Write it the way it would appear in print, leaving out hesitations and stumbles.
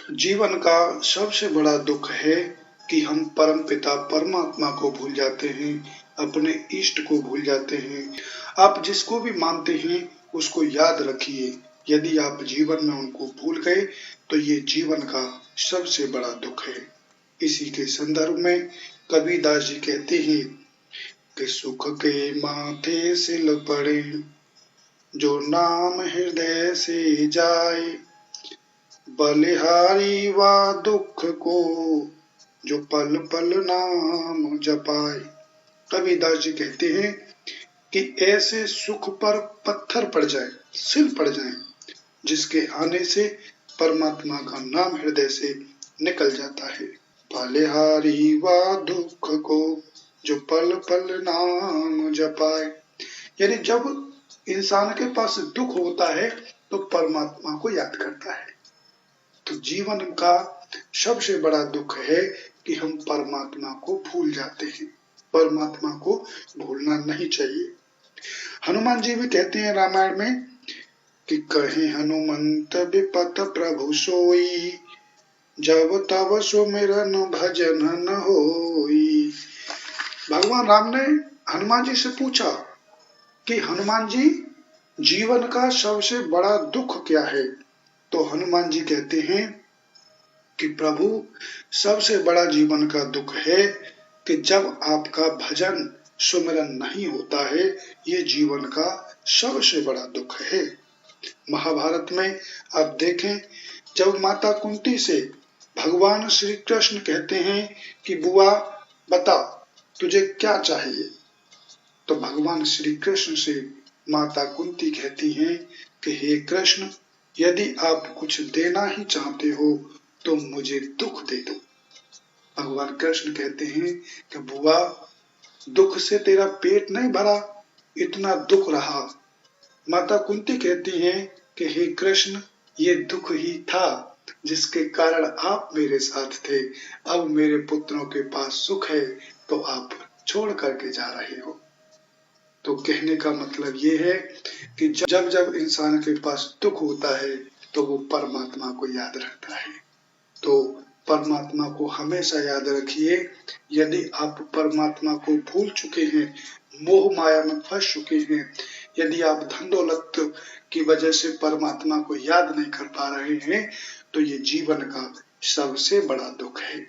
जीवन का सबसे बड़ा दुख है कि हम परमपिता परमात्मा को भूल जाते हैं, अपने इष्ट को भूल जाते हैं। आप जिसको भी मानते हैं उसको याद रखिए। यदि आप जीवन में उनको भूल गए तो ये जीवन का सबसे बड़ा दुख है। इसी के संदर्भ में कबीरदास जी कहते हैं कि सुख के माथे सिल पड़े, जो नाम हृदय से जाए, बलिहारी वा दुख को, जो पल पल नाम जपाए। कबीरदास जी कहते हैं कि ऐसे सुख पर पत्थर पड़ जाए, सिल पड़ जाए, जिसके आने से परमात्मा का नाम हृदय से निकल जाता है। बलिहारी वा दुख को, जो पल पल नाम जपाए। यानी जब इंसान के पास दुख होता है तो परमात्मा को याद करता है। तो जीवन का सबसे बड़ा दुख है कि हम परमात्मा को भूल जाते हैं। परमात्मा को भूलना नहीं चाहिए। हनुमान जी भी कहते हैं रामायण में कि कहे हनुमंत विपत प्रभु सोई, जब तब सुमिरन भजन न होई। भगवान राम ने हनुमान जी से पूछा कि हनुमान जी, जीवन का सबसे बड़ा दुख क्या है? तो हनुमान जी कहते हैं कि प्रभु, सबसे बड़ा जीवन का दुख है कि जब आपका भजन सुमिरन नहीं होता है। ये जीवन का सबसे बड़ा दुख है। महाभारत में आप देखें, जब माता कुंती से भगवान श्री कृष्ण कहते हैं कि बुआ बता तुझे क्या चाहिए, तो भगवान श्री कृष्ण से माता कुंती कहती हैं कि हे कृष्ण, यदि आप कुछ देना ही चाहते हो तो मुझे दुख दे दो। भगवान कृष्ण कहते हैं कि बुआ, दुख से तेरा पेट नहीं भरा, इतना दुख रहा। माता कुंती कहती हैं कि हे कृष्ण, ये दुख ही था जिसके कारण आप मेरे साथ थे। अब मेरे पुत्रों के पास सुख है तो आप छोड़ करके जा रहे हो। तो कहने का मतलब ये है कि जब जब इंसान के पास दुख होता है तो वो परमात्मा को याद रखता है। तो परमात्मा को हमेशा याद रखिए। यदि आप परमात्मा को भूल चुके हैं, मोह माया में फंस चुके हैं, यदि आप धन दौलत की वजह से परमात्मा को याद नहीं कर पा रहे हैं, तो ये जीवन का सबसे बड़ा दुख है।